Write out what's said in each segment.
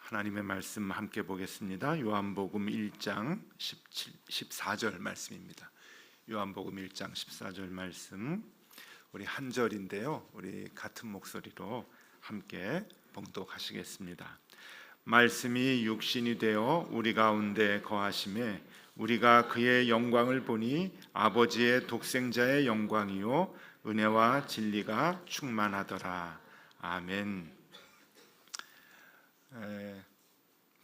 하나님의 말씀 함께 보겠습니다. 요한복음 1장 14절 말씀입니다. 요한복음 1장 14절 말씀, 우리 한 절인데요, 우리 같은 목소리로 함께 봉독하시겠습니다. 말씀이 육신이 되어 우리 가운데 거하심에 우리가 그의 영광을 보니 아버지의 독생자의 영광이요 은혜와 진리가 충만하더라. 아멘.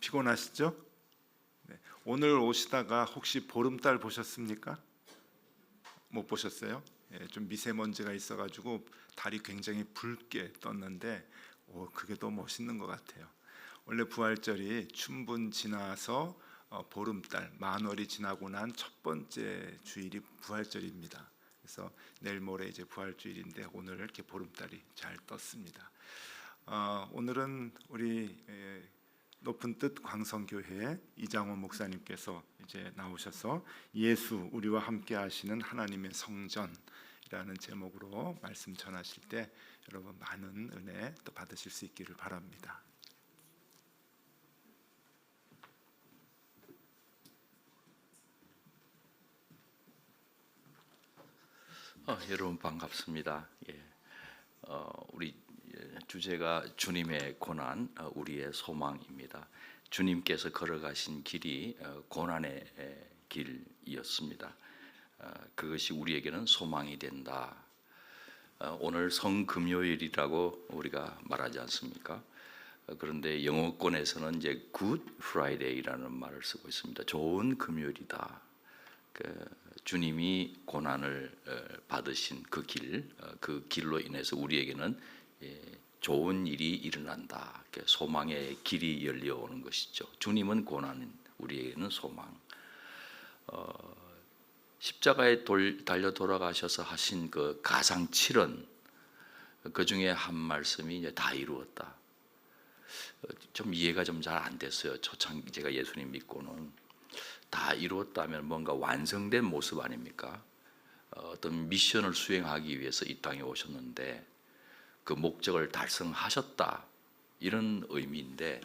피곤하시죠? 네. 오늘 오시다가 혹시 보름달 보셨습니까? 못 보셨어요? 좀 미세먼지가 있어가지고 달이 굉장히 붉게 떴는데 그게 더 멋있는 것 같아요. 원래 부활절이 춘분 지나서 보름달 만월이 지나고 난 첫 번째 주일이 부활절입니다. 그래서 내일 모레 이제 부활주일인데 오늘 이렇게 보름달이 잘 떴습니다. 오늘은 우리 높은 뜻 광성교회 이장원 목사님께서 이제 나오셔서 예수 우리와 함께 하시는 하나님의 성전이라는 제목으로 말씀 전하실 때 여러분 많은 은혜 또 받으실 수 있기를 바랍니다. 여러분 반갑습니다. 우리 주제가 주님의 고난, 우리의 소망입니다. 주님께서 걸어가신 길이 고난의 길이었습니다. 그것이 우리에게는 소망이 된다. 오늘 성금요일이라고 우리가 말하지 않습니까? 그런데 영어권에서는 이제 Good Friday라는 말을 쓰고 있습니다. 좋은 금요일이다. 주님이 고난을 받으신 그 길로 인해서 우리에게는 좋은 일이 일어난다. 소망의 길이 열려오는 것이죠. 주님은 고난, 우리에게는 소망. 십자가에 달려 돌아가셔서 하신 그 가상칠언, 그 중에 한 말씀이 이제 다 이루었다. 좀 이해가 좀 잘 안 됐어요. 제가 예수님 믿고는 다 이루었다면 뭔가 완성된 모습 아닙니까? 어떤 미션을 수행하기 위해서 이 땅에 오셨는데 그 목적을 달성하셨다, 이런 의미인데,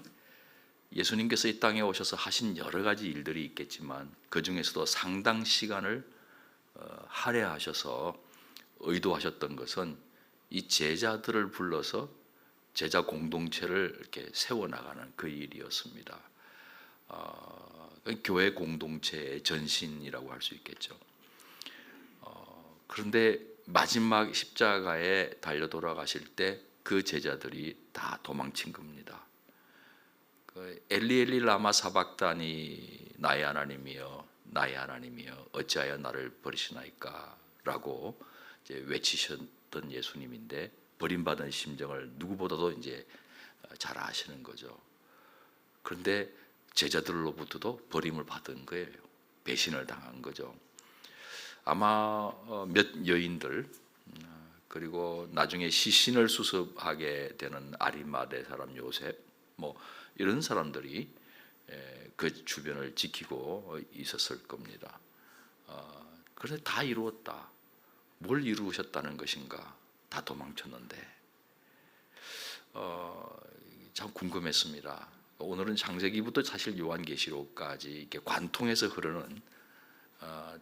예수님께서 이 땅에 오셔서 하신 여러 가지 일들이 있겠지만 그 중에서도 상당 시간을 할애하셔서 의도하셨던 것은 이 제자들을 불러서 제자 공동체를 이렇게 세워나가는 그 일이었습니다. 교회 공동체의 전신이라고 할 수 있겠죠. 그런데 마지막 십자가에 달려 돌아가실 때 그 제자들이 다 도망친 겁니다. 엘리 엘리 라마 사박다니, 나의 하나님이여 나의 하나님이여 어찌하여 나를 버리시나이까 라고 이제 외치셨던 예수님인데, 버림받은 심정을 누구보다도 이제 잘 아시는 거죠. 그런데 제자들로부터도 버림을 받은 거예요. 배신을 당한 거죠. 아마 몇 여인들, 그리고 나중에 시신을 수습하게 되는 아리마대 사람 요셉, 이런 사람들이 그 주변을 지키고 있었을 겁니다. 그런데 다 이루었다. 뭘 이루셨다는 것인가? 다 도망쳤는데 참 궁금했습니다. 오늘은 창세기부터 사실 요한계시록까지 이렇게 관통해서 흐르는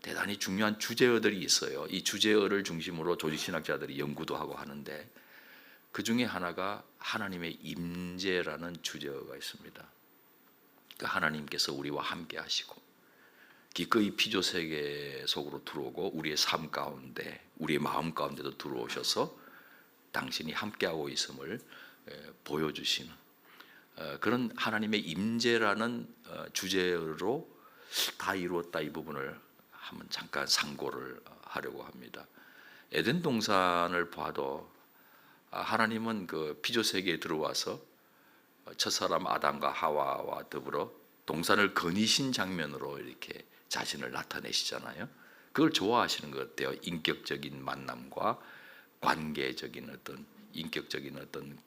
대단히 중요한 주제어들이 있어요. 이 주제어를 중심으로 조직신학자들이 연구도 하고 하는데, 그 중에 하나가 하나님의 임재라는 주제어가 있습니다. 하나님께서 우리와 함께 하시고 기꺼이 피조 세계 속으로 들어오고 우리의 삶 가운데, 우리의 마음 가운데도 들어오셔서 당신이 함께하고 있음을 보여주시는 그런 하나님의 임재라는 주제로 다 이루었다, 이 부분을 한번 잠깐 상고를 하려고 합니다. 에덴 동산을 봐도 하나님은 그 피조 세계에 들어와서 첫사람 아담과 하와와 더불어 동산을 거니신 장면으로 이렇게 자신을 나타내시잖아요. 그걸 좋아하시는 것 같아요. 인격적인 만남과 관계적인 어떤 인격적인 어떤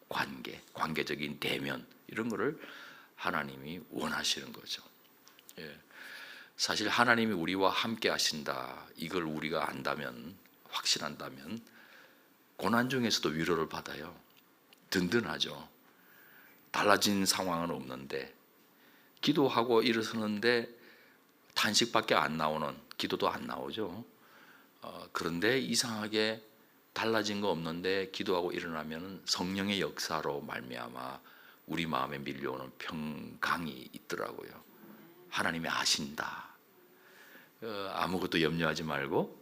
관계적인 대면, 이런 거를 하나님이 원하시는 거죠. 사실 하나님이 우리와 함께 하신다, 이걸 우리가 안다면, 확신한다면 고난 중에서도 위로를 받아요. 든든하죠. 달라진 상황은 없는데 기도하고 일어서는데 탄식밖에 안 나오는, 기도도 안 나오죠. 그런데 이상하게 달라진 거 없는데 기도하고 일어나면 성령의 역사로 말미암아 우리 마음에 밀려오는 평강이 있더라고요. 하나님이 아신다. 아무것도 염려하지 말고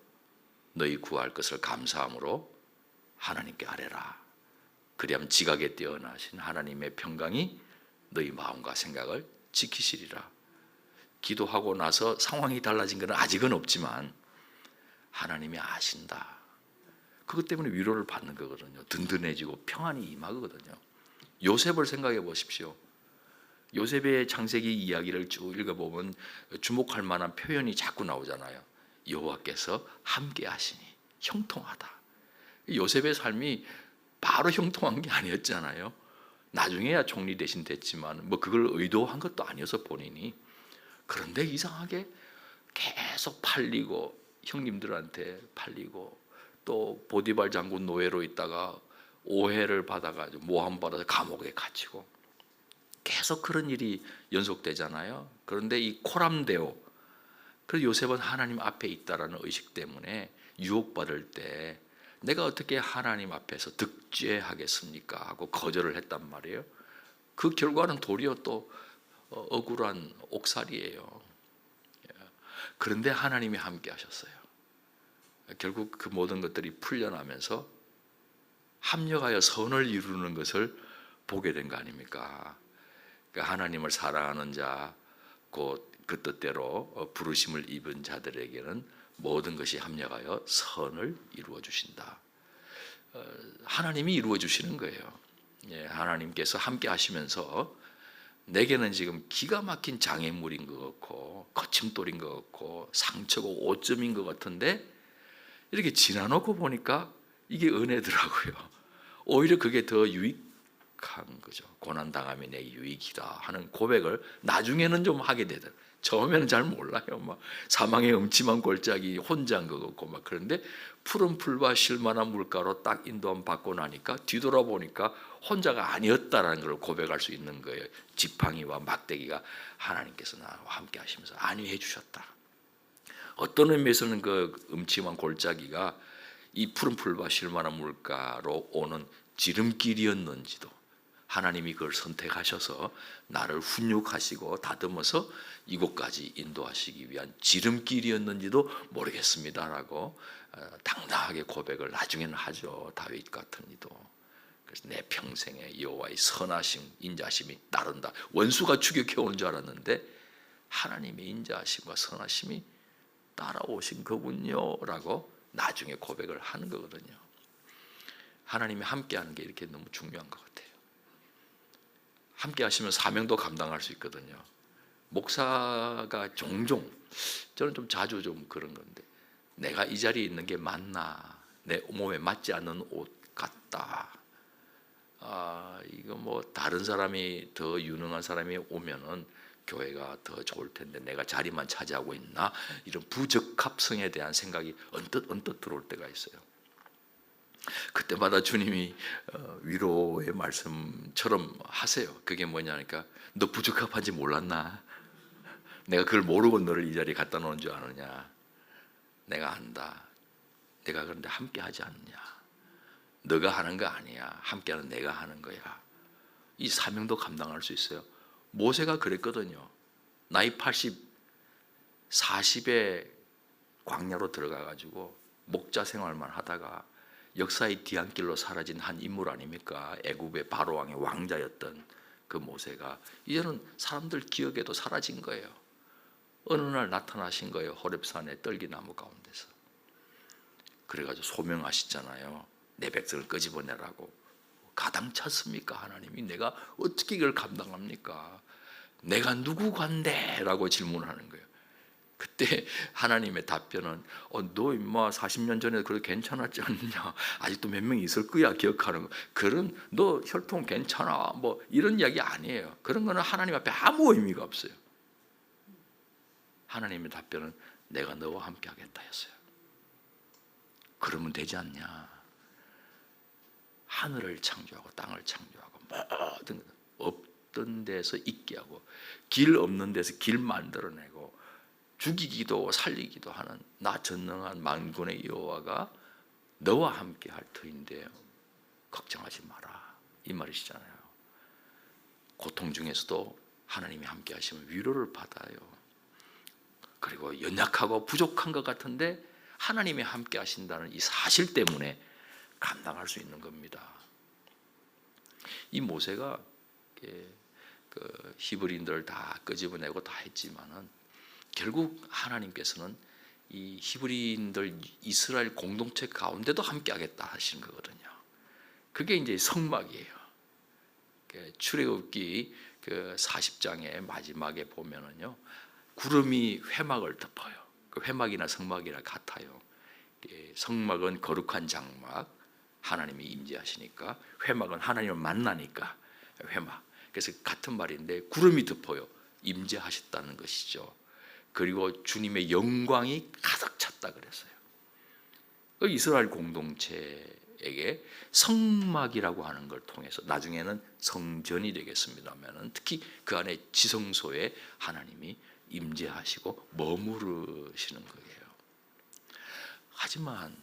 너희 구할 것을 감사함으로 하나님께 아뢰라. 그리하면 지각에 뛰어나신 하나님의 평강이 너희 마음과 생각을 지키시리라. 기도하고 나서 상황이 달라진 것은 아직은 없지만 하나님이 아신다. 그것 때문에 위로를 받는 거거든요. 든든해지고 평안이 임하거든요. 요셉을 생각해 보십시오. 요셉의 창세기 이야기를 쭉 읽어보면 주목할 만한 표현이 자꾸 나오잖아요. 여호와께서 함께 하시니 형통하다. 요셉의 삶이 바로 형통한 게 아니었잖아요. 나중에야 총리 대신 됐지만 뭐 그걸 의도한 것도 아니어서 본인이. 그런데 이상하게 계속 팔리고 형님들한테 팔리고 또 보디발 장군 노예로 있다가 오해를 받아가지고 모함받아서 감옥에 갇히고 계속 그런 일이 연속되잖아요. 그런데 이 코람데오, 그래서 요셉은 하나님 앞에 있다라는 의식 때문에 유혹받을 때 내가 어떻게 하나님 앞에서 득죄하겠습니까 하고 거절을 했단 말이에요. 그 결과는 도리어 또 억울한 옥살이에요. 그런데 하나님이 함께 하셨어요. 결국 그 모든 것들이 풀려나면서 합력하여 선을 이루는 것을 보게 된 거 아닙니까? 그러니까 하나님을 사랑하는 자, 곧 그 뜻대로 부르심을 입은 자들에게는 모든 것이 합력하여 선을 이루어 주신다. 하나님이 이루어 주시는 거예요. 하나님께서 함께 하시면서 내게는 지금 기가 막힌 장애물인 것 같고 거침돌인 것 같고 상처고 오점인 것 같은데 이렇게 지나놓고 보니까 이게 은혜더라고요. 오히려 그게 더 유익한 거죠. 고난당함이 내 유익이다 하는 고백을 나중에는 좀 하게 되더라고요. 처음에는 잘 몰라요. 막 사망의 음침한 골짜기 혼자인 것 같고 막 그런데 푸른 풀과 쉴만한 물가로 딱 인도함 받고 나니까 뒤돌아보니까 혼자가 아니었다라는 걸 고백할 수 있는 거예요. 지팡이와 막대기가 하나님께서 나와 함께 하시면서 안위해 주셨다. 어떤 의미에서는 그 음침한 골짜기가 이 푸른 풀과 쉴만한 물가로 오는 지름길이었는지도 하나님이 그걸 선택하셔서 나를 훈육하시고 다듬어서 이곳까지 인도하시기 위한 지름길이었는지도 모르겠습니다라고 당당하게 고백을 나중에는 하죠. 다윗 같은 이도. 그래서 내 평생에 여호와의 선하심, 인자하심이 따른다. 원수가 추격해오는 줄 알았는데 하나님의 인자하심과 선하심이 따라오신 거군요 라고 나중에 고백을 하는 거거든요. 하나님이 함께하는 게 이렇게 너무 중요한 것 같아요. 함께 하시면 사명도 감당할 수 있거든요. 목사가 종종, 저는 좀 자주 좀 그런 건데 내가 이 자리에 있는 게 맞나, 내 몸에 맞지 않는 옷 같다. 이거 뭐 다른 사람이 더 유능한 사람이 오면은 교회가 더 좋을 텐데 내가 자리만 차지하고 있나, 이런 부적합성에 대한 생각이 언뜻 들어올 때가 있어요. 그때마다 주님이 위로의 말씀처럼 하세요. 그게 뭐냐니까 너 부적합한지 몰랐나? 내가 그걸 모르고 너를 이 자리에 갖다 놓은 줄 아느냐? 내가 안다. 내가 그런데 함께 하지 않느냐? 너가 하는 거 아니야. 함께하는 내가 하는 거야. 이 사명도 감당할 수 있어요. 모세가 그랬거든요. 나이 40에 광야로 들어가가지고 목자 생활만 하다가 역사의 뒤안길로 사라진 한 인물 아닙니까? 애굽의 바로왕의 왕자였던 그 모세가 이제는 사람들 기억에도 사라진 거예요. 어느 날 나타나신 거예요. 호렙산의 떨기나무 가운데서. 그래가지고 소명하시잖아요. 내 백성을 끄집어내라고. 가당찼습니까? 하나님이 내가 어떻게 이걸 감당합니까? 내가 누구간데? 라고 질문하는 거예요. 그때 하나님의 답변은 너 임마 40년 전에 그래 괜찮았지 않느냐? 아직도 몇 명 있을 거야 기억하는 거. 그런 너 혈통 괜찮아 뭐 이런 이야기 아니에요. 그런 거는 하나님 앞에 아무 의미가 없어요. 하나님의 답변은 내가 너와 함께 하겠다 했어요. 그러면 되지 않냐? 하늘을 창조하고 땅을 창조하고 모든 것 없던 데서 있게 하고 길 없는 데서 길 만들어내고 죽이기도 살리기도 하는 나 전능한 만군의 여호와가 너와 함께 할 터인데요, 걱정하지 마라, 이 말이시잖아요. 고통 중에서도 하나님이 함께 하시면 위로를 받아요. 그리고 연약하고 부족한 것 같은데 하나님이 함께 하신다는 이 사실 때문에 감당할 수 있는 겁니다. 이 모세가 그 히브리인들을 다 끄집어내고 다 했지만은 결국 하나님께서는 이 히브리인들 이스라엘 공동체 가운데도 함께 하겠다 하시는 거거든요. 그게 이제 성막이에요. 출애굽기 그 40장의 마지막에 보면은요, 구름이 회막을 덮어요. 그 회막이나 성막이나 같아요. 성막은 거룩한 장막, 하나님이 임재하시니까, 회막은 하나님을 만나니까 회막. 그래서 같은 말인데 구름이 덮어요. 임재하셨다는 것이죠. 그리고 주님의 영광이 가득 찼다 그랬어요. 이스라엘 공동체에게 성막이라고 하는 걸 통해서 나중에는 성전이 되겠습니다만, 특히 그 안에 지성소에 하나님이 임재하시고 머무르시는 거예요. 하지만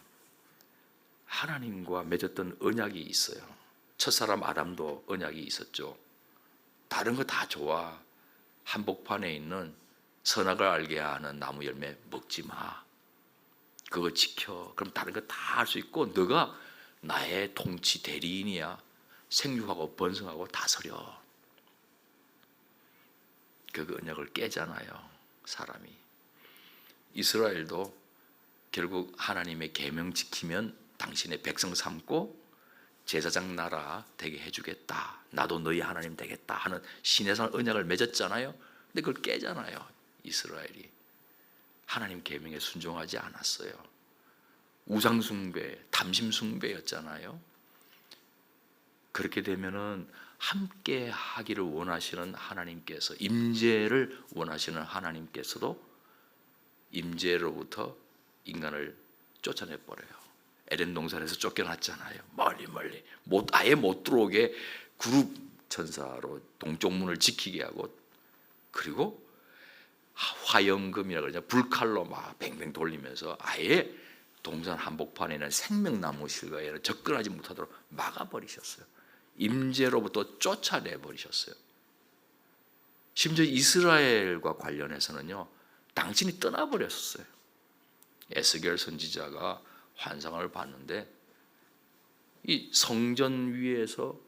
하나님과 맺었던 언약이 있어요. 첫사람 아담도 언약이 있었죠. 다른 거 다 좋아, 한복판에 있는 선악을 알게 하는 나무 열매 먹지 마, 그거 지켜, 그럼 다른 거 다 할 수 있고 너가 나의 통치 대리인이야, 생육하고 번성하고 다스려. 그 언약을 깨잖아요, 사람이. 이스라엘도 결국 하나님의 계명 지키면 당신의 백성 삼고 제사장 나라 되게 해주겠다, 나도 너희 하나님 되겠다 하는 신의 언약을 맺었잖아요. 근데 그걸 깨잖아요. 이스라엘이 하나님 계명에 순종하지 않았어요. 우상숭배, 담심숭배였잖아요. 그렇게 되면은 함께 하기를 원하시는 하나님께서, 임재를 원하시는 하나님께서도 임재로부터 인간을 쫓아내 버려요. 에덴 동산에서 쫓겨났잖아요. 멀리 아예 못 들어오게 그룹 천사로 동쪽 문을 지키게 하고, 그리고 화영금이라고 그러죠. 불칼로 막 뱅뱅 돌리면서 아예 동산 한복판에는 생명나무 실과에는 접근하지 못하도록 막아버리셨어요. 임재로부터 쫓아내 버리셨어요. 심지어 이스라엘과 관련해서는요, 당신이 떠나버렸어요. 에스겔 선지자가 환상을 봤는데 이 성전 위에서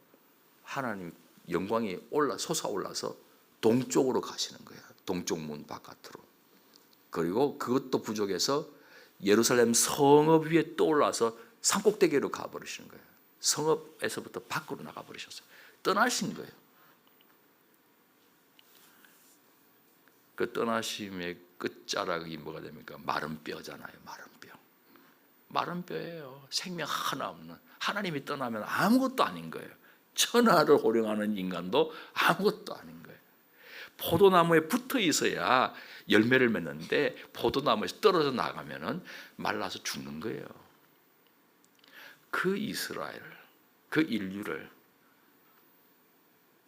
하나님 영광이 솟아올라서 동쪽으로 가시는 거예요. 동쪽 문 바깥으로. 그리고 그것도 부족해서 예루살렘 성읍 위에 떠올라서 산꼭대기로 가버리시는 거예요. 성읍에서부터 밖으로 나가버리셨어요. 떠나신 거예요. 그 떠나심의 끝자락이 뭐가 됩니까? 마른 뼈잖아요. 마른 뼈예요. 생명 하나 없는. 하나님이 떠나면 아무것도 아닌 거예요. 천하를 호령하는 인간도 아무것도 아닌 거예요. 포도나무에 붙어 있어야 열매를 맺는데 포도나무에서 떨어져 나가면은 말라서 죽는 거예요. 그 이스라엘을, 그 인류를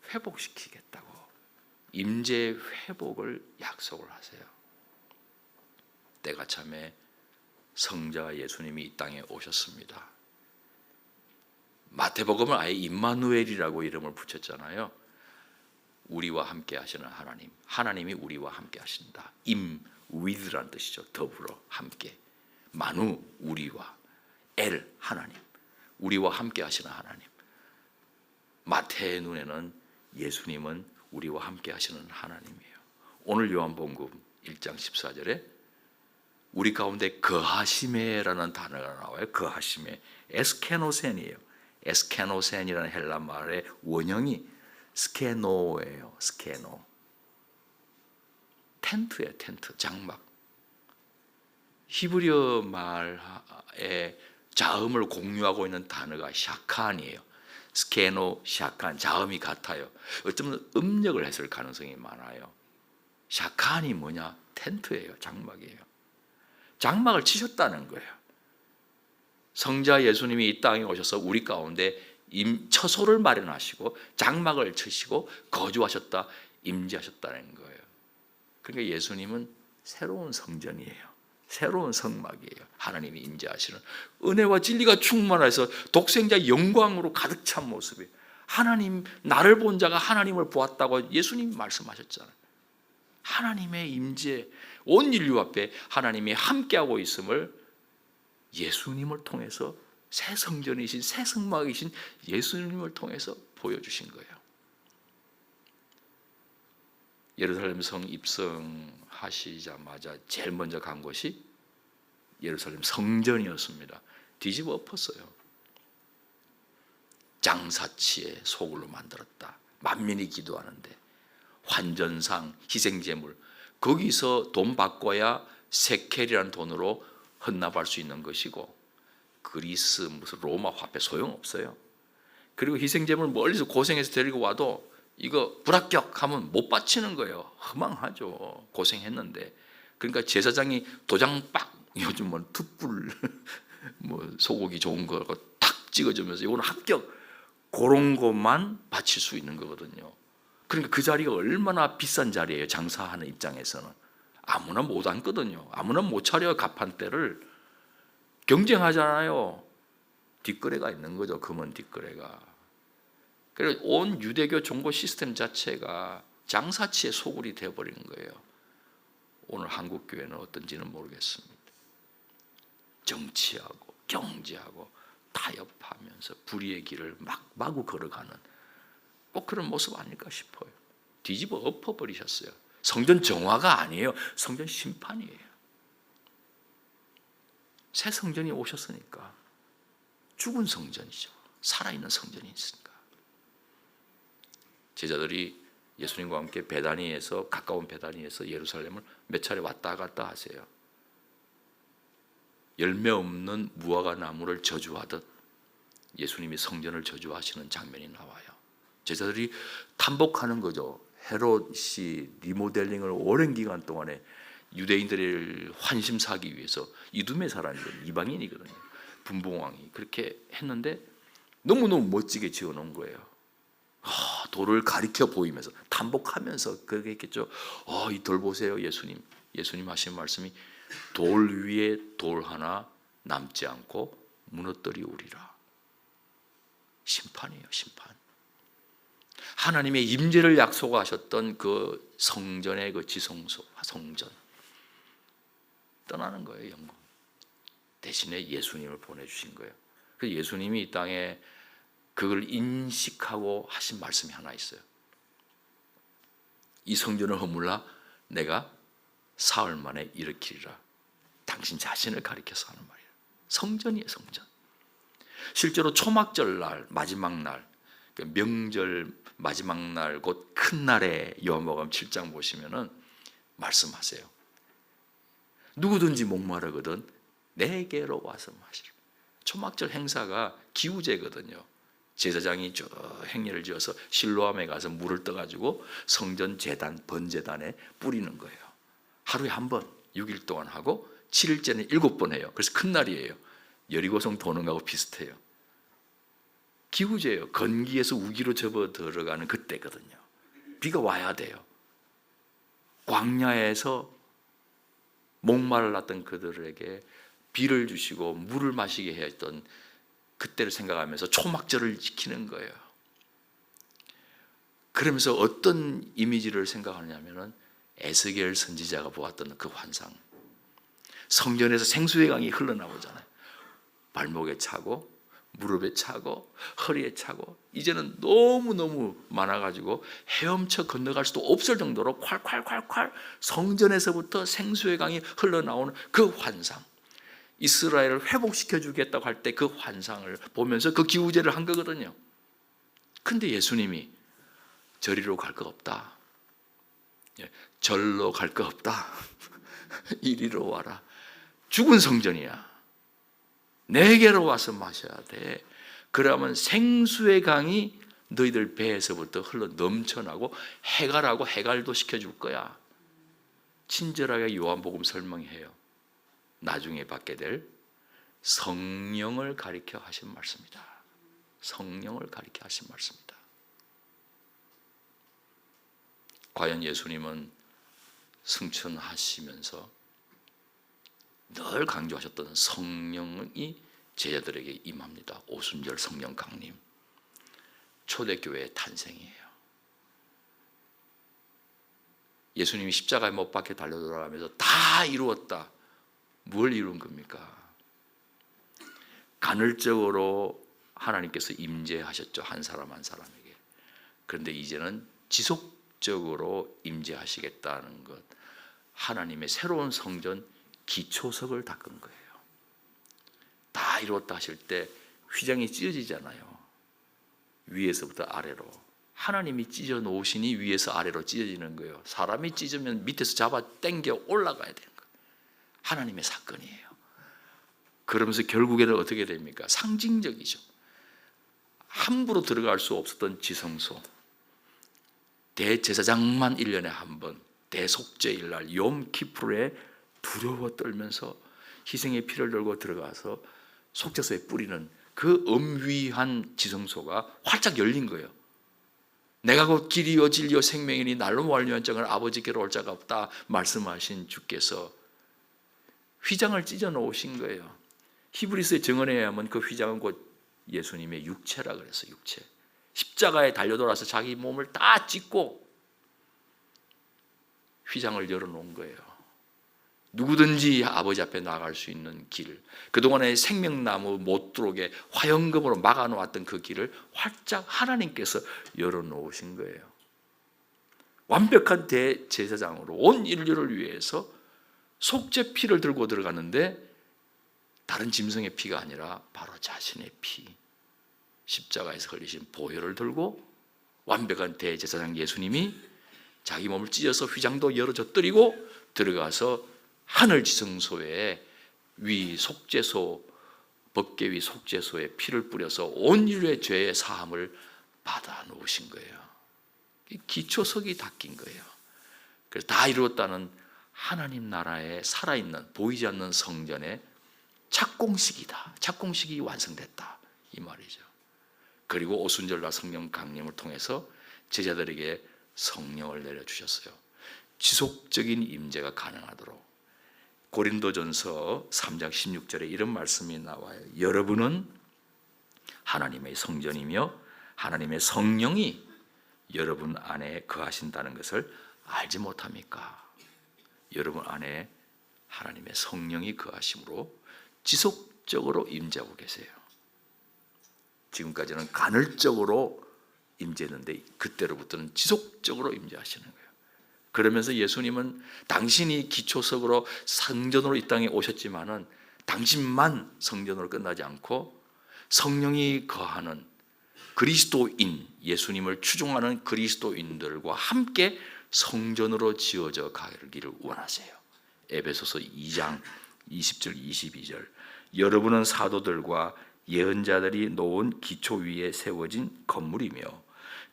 회복시키겠다고 임재 회복을 약속을 하세요. 때가 참에 성자 예수님이 이 땅에 오셨습니다. 마태복음은 아예 임마누엘이라고 이름을 붙였잖아요. 우리와 함께 하시는 하나님, 하나님이 우리와 함께 하신다. with라는 뜻이죠. 더불어, 함께. 마누, 우리와. 엘, 하나님, 우리와 함께 하시는 하나님. 마태의 눈에는 예수님은 우리와 함께 하시는 하나님이에요. 오늘 요한복음 1장 14절에 우리 가운데 거하시메라는 단어가 나와요. 거하시메. 에스케노센이에요. 에스케노센이라는 헬라 말의 원형이 스케노예요. 스케노. 텐트예요. 텐트, 장막. 히브리어 말의 자음을 공유하고 있는 단어가 샤칸이에요. 스케노, 샤칸, 자음이 같아요. 어쩌면 음력을 했을 가능성이 많아요. 샤칸이 뭐냐? 텐트예요. 장막이에요. 장막을 치셨다는 거예요. 성자 예수님이 이 땅에 오셔서 우리 가운데 처소를 마련하시고 장막을 치시고 거주하셨다, 임재하셨다는 거예요. 그러니까 예수님은 새로운 성전이에요. 새로운 성막이에요. 하나님이 임재하시는 은혜와 진리가 충만해서 독생자 영광으로 가득 찬 모습이에요. 하나님, 나를 본 자가 하나님을 보았다고 예수님이 말씀하셨잖아요. 하나님의 임재, 온 인류 앞에 하나님이 함께하고 있음을 예수님을 통해서 새 성전이신, 새 성막이신 예수님을 통해서 보여주신 거예요. 예루살렘 성 입성하시자마자 제일 먼저 간 곳이 예루살렘 성전이었습니다. 뒤집어 엎었어요. 장사치의 소굴로 만들었다. 만민이 기도하는데 환전상, 희생제물, 거기서 돈 바꿔야 세켈이라는 돈으로 헌납할 수 있는 것이고, 그리스 무슨 로마 화폐 소용없어요. 그리고 희생제물 멀리서 고생해서 데리고 와도 이거 불합격하면 못 바치는 거예요. 허망하죠. 고생했는데. 그러니까 제사장이 도장 빡, 요즘 뭐 툭불 뭐 소고기 좋은 거 탁 찍어주면서 이거는 합격, 그런 것만 바칠 수 있는 거거든요. 그러니까 그 자리가 얼마나 비싼 자리예요. 장사하는 입장에서는 아무나 못 앉거든요. 아무나 못 차려요. 가판대를 경쟁하잖아요. 뒷거래가 있는 거죠. 금은 뒷거래가. 그래서 온 유대교 종교 시스템 자체가 장사치의 소굴이 되어버린 거예요. 오늘 한국 교회는 어떤지는 모르겠습니다. 정치하고 경제하고 타협하면서 불의의 길을 마구 걸어가는 꼭 그런 모습 아닐까 싶어요. 뒤집어 엎어버리셨어요. 성전 정화가 아니에요. 성전 심판이에요. 새 성전이 오셨으니까 죽은 성전이죠. 살아있는 성전이 있으니까. 제자들이 예수님과 함께 베다니에서, 가까운 베다니에서 예루살렘을 몇 차례 왔다 갔다 하세요. 열매 없는 무화과 나무를 저주하듯 예수님이 성전을 저주하시는 장면이 나와요. 제자들이 탐복하는 거죠. 헤롯이 리모델링을 오랜 기간 동안에 유대인들을 환심사기 위해서, 이두메 사람이거든요. 이방인이거든요. 분봉왕이 그렇게 했는데 너무너무 멋지게 지어놓은 거예요. 돌을 가리켜 보이면서 탐복하면서 그렇게 했겠죠. 이 돌 보세요. 예수님 하신 말씀이 돌 위에 돌 하나 남지 않고 무너뜨리우리라. 심판이에요. 심판. 하나님의 임재를 약속하셨던 그 성전의 그 지성소, 성전 떠나는 거예요. 영광. 대신에 예수님을 보내주신 거예요. 그래서 예수님이 이 땅에 그걸 인식하고 하신 말씀이 하나 있어요. 이 성전을 허물라 내가 사흘 만에 일으키리라. 당신 자신을 가리켜서 하는 말이에요. 성전이에요. 성전. 실제로 초막절 날, 마지막 날, 명절 마지막 날, 곧 큰 날에 요한복음 7장 보시면은 말씀하세요. 누구든지 목마르거든 내게로 와서 마시라. 초막절 행사가 기우제거든요. 제사장이 저 행례를 지어서 실로암에 가서 물을 떠가지고 성전 제단, 번제단에 뿌리는 거예요. 하루에 한 번, 6일 동안 하고 7일째는 7번 해요. 그래서 큰 날이에요. 여리고성 도는 거하고 비슷해요. 기후제예요. 건기에서 우기로 접어 들어가는 그때거든요. 비가 와야 돼요. 광야에서 목말랐던 그들에게 비를 주시고 물을 마시게 했던 그때를 생각하면서 초막절을 지키는 거예요. 그러면서 어떤 이미지를 생각하냐면은 에스겔 선지자가 보았던 그 환상. 성전에서 생수의 강이 흘러나오잖아요. 발목에 차고 무릎에 차고 허리에 차고 이제는 너무너무 많아가지고 헤엄쳐 건너갈 수도 없을 정도로 콸콸콸콸 성전에서부터 생수의 강이 흘러나오는 그 환상. 이스라엘을 회복시켜 주겠다고 할 때 그 환상을 보면서 그 기우제를 한 거거든요. 근데 예수님이 저리로 갈 거 없다. 절로 갈 거 없다. 이리로 와라. 죽은 성전이야. 내게로 와서 마셔야 돼. 그러면 생수의 강이 너희들 배에서부터 흘러 넘쳐나고 해갈하고 해갈도 시켜줄 거야. 친절하게 요한복음 설명해요. 나중에 받게 될 성령을 가리켜 하신 말씀이다. 성령을 가리켜 하신 말씀입니다. 과연 예수님은 승천하시면서 늘 강조하셨던 성령이 제자들에게 임합니다. 오순절 성령 강림, 초대교회의 탄생이에요. 예수님이 십자가에 못 박혀 달려 돌아가면서 다 이루었다. 뭘 이룬 겁니까? 간헐적으로 하나님께서 임재하셨죠. 한 사람 한 사람에게. 그런데 이제는 지속적으로 임재하시겠다는 것, 하나님의 새로운 성전 기초석을 닦은 거예요. 다 이루었다 하실 때 휘장이 찢어지잖아요. 위에서부터 아래로. 하나님이 찢어 놓으시니 위에서 아래로 찢어지는 거예요. 사람이 찢으면 밑에서 잡아 당겨 올라가야 되는 거예요. 하나님의 사건이에요. 그러면서 결국에는 어떻게 됩니까? 상징적이죠. 함부로 들어갈 수 없었던 지성소, 대제사장만 1년에 한 번, 대속죄일 날 욤키프루에 두려워 떨면서 희생의 피를 들고 들어가서 속죄소에 뿌리는 그 엄위한 지성소가 활짝 열린 거예요. 내가 곧 길이요 진리요 생명이니 날로 완료한 정을 아버지께로 올 자가 없다 말씀하신 주께서 휘장을 찢어 놓으신 거예요. 히브리서의 증언에 의하면 그 휘장은 곧 예수님의 육체라 그랬어요. 육체. 십자가에 달려돌아서 자기 몸을 다 찢고 휘장을 열어놓은 거예요. 누구든지 아버지 앞에 나갈 수 있는 길, 그동안에 생명나무 못 들어오게 화영금으로 막아놓았던 그 길을 활짝 하나님께서 열어놓으신 거예요. 완벽한 대제사장으로 온 인류를 위해서 속죄 피를 들고 들어갔는데 다른 짐승의 피가 아니라 바로 자신의 피, 십자가에서 흘리신 보혈을 들고 완벽한 대제사장 예수님이 자기 몸을 찢어서 휘장도 열어젖들이고 들어가서 하늘 지성소에 위 속죄소, 법궤 위 속죄소에 피를 뿌려서 온 인류의 죄의 사함을 받아 놓으신 거예요. 기초석이 닦인 거예요. 그래서 다 이루었다는 하나님 나라의 살아있는 보이지 않는 성전의 착공식이다. 착공식이 완성됐다 이 말이죠. 그리고 오순절날 성령 강림을 통해서 제자들에게 성령을 내려주셨어요. 지속적인 임재가 가능하도록. 고린도전서 3장 16절에 이런 말씀이 나와요. 여러분은 하나님의 성전이며 하나님의 성령이 여러분 안에 거하신다는 것을 알지 못합니까? 여러분 안에 하나님의 성령이 거하심으로 지속적으로 임재하고 계세요. 지금까지는 간헐적으로 임재했는데 그때로부터는 지속적으로 임재하시는 거예요. 그러면서 예수님은 당신이 기초석으로 성전으로 이 땅에 오셨지만은 당신만 성전으로 끝나지 않고 성령이 거하는 그리스도인, 예수님을 추종하는 그리스도인들과 함께 성전으로 지어져 가기를 원하세요. 에베소서 2장 20절 22절 여러분은 사도들과 예언자들이 놓은 기초 위에 세워진 건물이며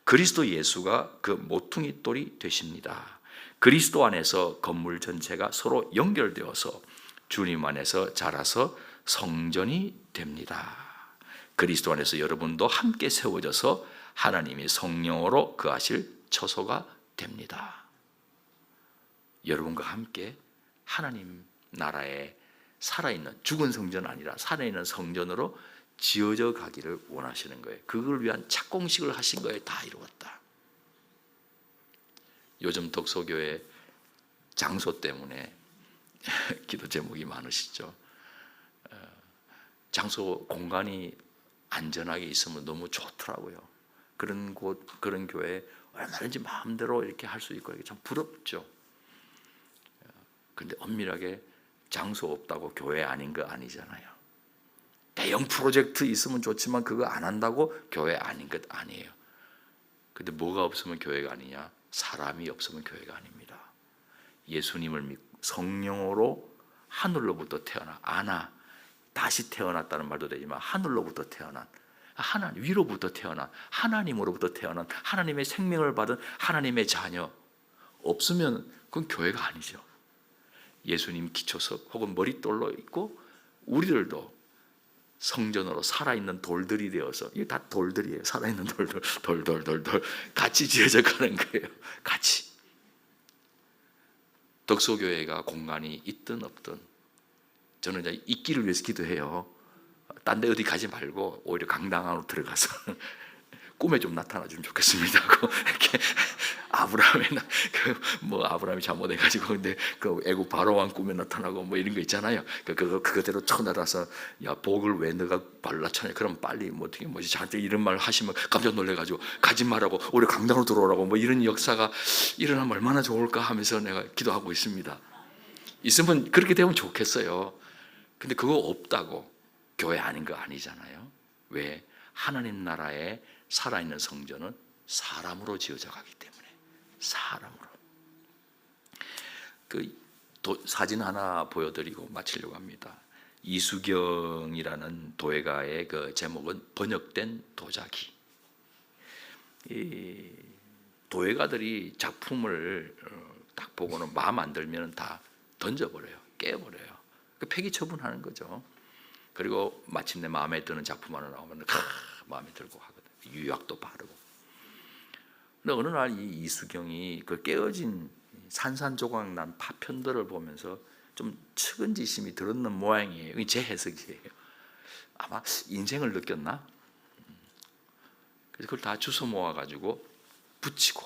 그리스도 예수가 그 모퉁이 돌이 되십니다. 그리스도 안에서 건물 전체가 서로 연결되어서 주님 안에서 자라서 성전이 됩니다. 그리스도 안에서 여러분도 함께 세워져서 하나님이 성령으로 거하실 처소가 됩니다. 여러분과 함께 하나님 나라에 살아있는 죽은 성전 아니라 살아있는 성전으로 지어져 가기를 원하시는 거예요. 그걸 위한 착공식을 하신 거예요. 다 이루었다. 요즘 독소교회 장소 때문에 기도 제목이 많으시죠. 장소 공간이 안전하게 있으면 너무 좋더라고요. 그런 곳, 그런 교회 얼마든지 마음대로 이렇게 할 수 있고 참 부럽죠. 근데 엄밀하게 장소 없다고 교회 아닌 거 아니잖아요. 대형 프로젝트 있으면 좋지만 그거 안 한다고 교회 아닌 것 아니에요. 근데 뭐가 없으면 교회가 아니냐? 사람이 없으면 교회가 아닙니다. 예수님을 믿고 성령으로 하늘로부터 태어나 아나 다시 태어났다는 말도 되지만 하늘로부터 태어난 하나님 위로부터 태어난 하나님으로부터 태어난 하나님의 생명을 받은 하나님의 자녀 없으면 그건 교회가 아니죠. 예수님 기초석 혹은 머릿돌로 있고 우리들도 성전으로 살아있는 돌들이 되어서, 이게 다 돌들이에요. 살아있는 돌들 같이 지어져 가는 거예요. 같이. 덕소교회가 공간이 있든 없든 저는 이제 있기를 위해서 기도해요. 딴 데 어디 가지 말고 오히려 강당 안으로 들어가서 꿈에 좀 나타나 주면 좋겠습니다 하고, 이렇게 아브라함이 잘못해가지고 근데 그 애국 바로왕 꿈에 나타나고 뭐 이런 거 있잖아요. 그거대로 쳐날아서 야 복을 왜 너가 발라쳐냐, 그럼 빨리 뭐 어떻게 뭐지 저한테 이런 말 하시면 깜짝 놀래가지고 가지 말라고 우리 강당으로 들어오라고 뭐 이런 역사가 일어나면 얼마나 좋을까 하면서 내가 기도하고 있습니다. 있으면 그렇게 되면 좋겠어요. 근데 그거 없다고 교회 아닌 거 아니잖아요. 왜? 하나님 나라에 살아있는 성전은 사람으로 지어져 가기 때문에. 사람으로. 사진 하나 보여드리고 마치려고 합니다. 이수경이라는 도예가의 그 제목은 번역된 도자기. 이 도예가들이 작품을 딱 보고는 마음 안 들면 다 던져버려요. 깨버려요. 폐기 처분하는 거죠. 그리고 마침내 마음에 드는 작품 하나 나오면 마음에 들고 하거든요. 유약도 바르고. 근데 어느 날 이 이수경이 그 깨어진 산산조각 난 파편들을 보면서 좀 측은지심이 들었는 모양이에요. 이게 제 해석이에요. 아마 인생을 느꼈나? 그래서 그걸 다 주워 모아가지고 붙이고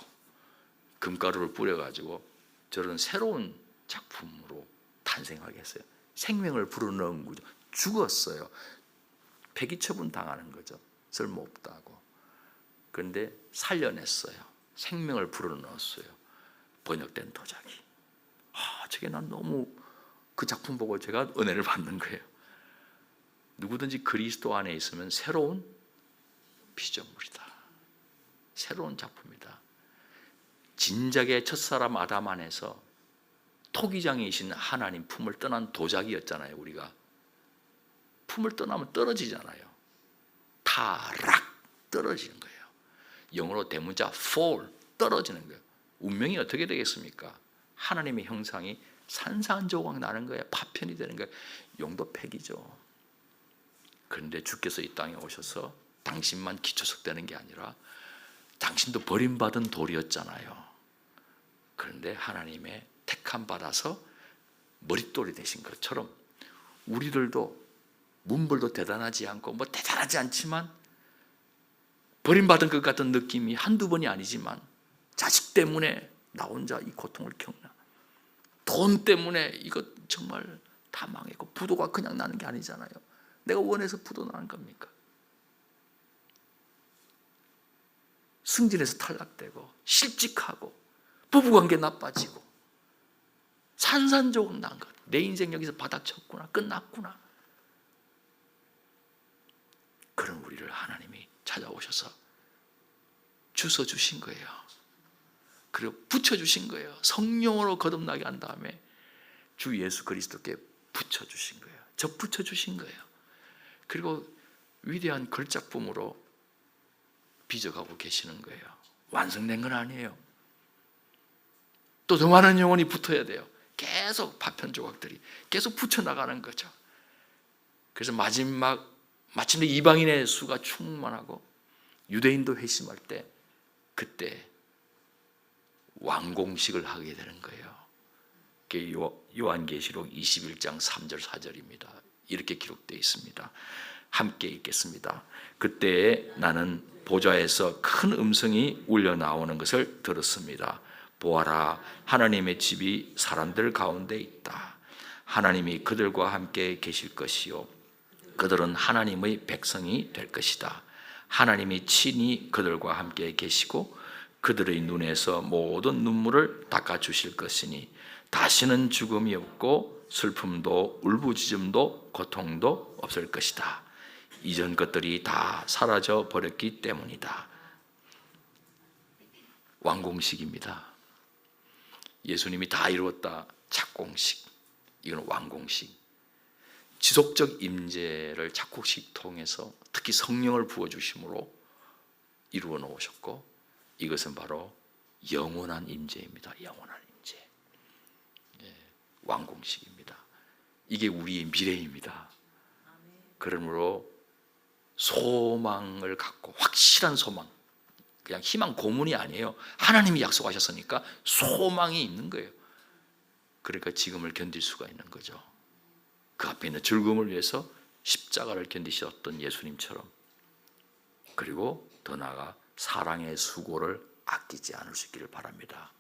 금가루를 뿌려가지고 저런 새로운 작품으로 탄생하게 했어요. 생명을 불어넣은 거죠. 죽었어요. 폐기처분 당하는 거죠. 쓸모없다고. 그런데 살려냈어요. 생명을 불어넣었어요. 번역된 도자기. 저게 난 너무 그 작품 보고 제가 은혜를 받는 거예요. 누구든지 그리스도 안에 있으면 새로운 피조물이다. 새로운 작품이다. 진작에 첫사람 아담 안에서 토기장이신 하나님 품을 떠난 도자기였잖아요. 우리가 품을 떠나면 떨어지잖아요. 타락 떨어지는 거예요. 영어로 대문자 fall 떨어지는 거예요. 운명이 어떻게 되겠습니까? 하나님의 형상이 산산조각 나는 거예요. 파편이 되는 거예요. 용도 폐기죠. 그런데 주께서 이 땅에 오셔서 당신만 기초석되는 게 아니라 당신도 버림받은 돌이었잖아요. 그런데 하나님의 택함 받아서 머릿돌이 되신 것처럼 우리들도 문벌도 대단하지 않고 뭐 대단하지 않지만 버림받은 것 같은 느낌이 한두 번이 아니지만 자식 때문에 나 혼자 이 고통을 겪나, 돈 때문에 이것 정말 다 망했고, 부도가 그냥 나는 게 아니잖아요. 내가 원해서 부도 나는 겁니까? 승진해서 탈락되고 실직하고 부부관계 나빠지고 산산조각 난 것. 내 인생 여기서 바닥쳤구나, 끝났구나. 그런 우리를 하나님이 찾아오셔서 주셔주신 거예요. 그리고 붙여주신 거예요. 성령으로 거듭나게 한 다음에 주 예수 그리스도께 붙여주신 거예요. 접붙여주신 거예요. 그리고 위대한 걸작품으로 빚어가고 계시는 거예요. 완성된 건 아니에요. 또 더 많은 영혼이 붙어야 돼요. 계속 파편 조각들이 계속 붙여나가는 거죠. 그래서 마침내 이방인의 수가 충만하고 유대인도 회심할 때, 그때 왕공식을 하게 되는 거예요. 그게 요한계시록 21장 3절 4절입니다. 이렇게 기록되어 있습니다. 함께 읽겠습니다. 그때 나는 보좌에서 큰 음성이 울려 나오는 것을 들었습니다. 보아라, 하나님의 집이 사람들 가운데 있다. 하나님이 그들과 함께 계실 것이요, 그들은 하나님의 백성이 될 것이다. 하나님이 친히 그들과 함께 계시고 그들의 눈에서 모든 눈물을 닦아주실 것이니 다시는 죽음이 없고 슬픔도 울부짖음도 고통도 없을 것이다. 이전 것들이 다 사라져 버렸기 때문이다. 완공식입니다. 예수님이 다 이루었다. 착공식. 이건 완공식. 지속적 임재를 작곡식 통해서 특히 성령을 부어주심으로 이루어 놓으셨고, 이것은 바로 영원한 임재입니다. 영원한 임재. 완공식입니다. 이게 우리의 미래입니다. 그러므로 소망을 갖고, 확실한 소망, 그냥 희망 고문이 아니에요. 하나님이 약속하셨으니까 소망이 있는 거예요. 그러니까 지금을 견딜 수가 있는 거죠. 그 앞에 있는 즐거움을 위해서 십자가를 견디셨던 예수님처럼, 그리고 더 나아가 사랑의 수고를 아끼지 않을 수 있기를 바랍니다.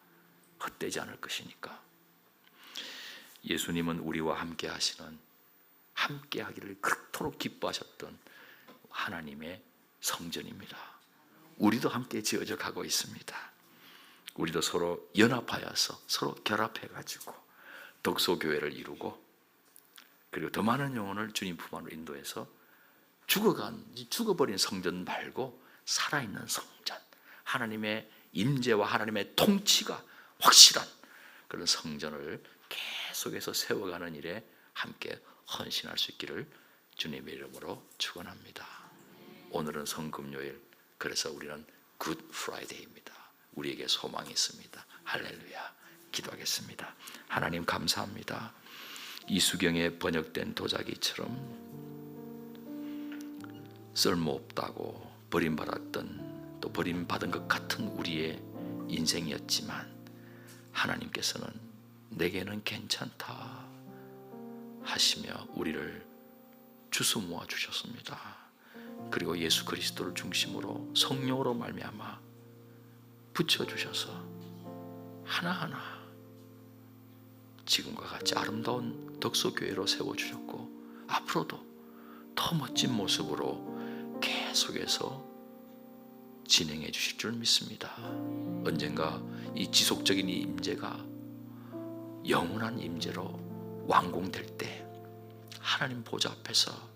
헛되지 않을 것이니까. 예수님은 우리와 함께 하시는, 함께 하기를 그토록 기뻐하셨던 하나님의 성전입니다. 우리도 함께 지어져 가고 있습니다. 우리도 서로 연합하여서, 서로 결합해가지고 덕소교회를 이루고, 그리고 더 많은 영혼을 주님 품 안으로 인도해서 죽어버린 성전 말고 살아있는 성전, 하나님의 임재와 하나님의 통치가 확실한 그런 성전을 계속해서 세워가는 일에 함께 헌신할 수 있기를 주님의 이름으로 축원합니다. 오늘은 성금요일, 그래서 우리는 굿 프라이데이입니다. 우리에게 소망이 있습니다. 할렐루야. 기도하겠습니다. 하나님 감사합니다. 이수경에 번역된 도자기처럼 쓸모없다고 버림받았던, 또 버림받은 것 같은 우리의 인생이었지만 하나님께서는 내게는 괜찮다 하시며 우리를 주워 모아 주셨습니다. 그리고 예수 그리스도를 중심으로 성령으로 말미암아 붙여주셔서 하나하나 지금과 같이 아름다운 덕소교회로 세워주셨고, 앞으로도 더 멋진 모습으로 계속해서 진행해 주실 줄 믿습니다. 언젠가 이 지속적인 이 임재가 영원한 임재로 완공될 때 하나님 보좌 앞에서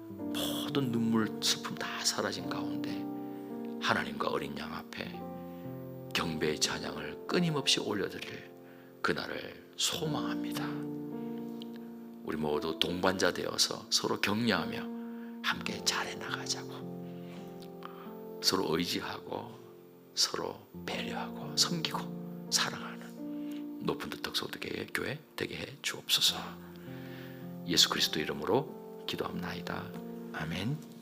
모든 눈물, 슬픔 다 사라진 가운데 하나님과 어린 양 앞에 경배의 찬양을 끊임없이 올려드릴 그날을 소망합니다. 우리 모두 동반자 되어서 서로 격려하며 함께 잘해 나가자고, 서로 의지하고 서로 배려하고 섬기고 사랑하는 높은 듯 덕소득의 교회 되게 해 주옵소서. 예수 그리스도 이름으로 기도합나이다. 아멘.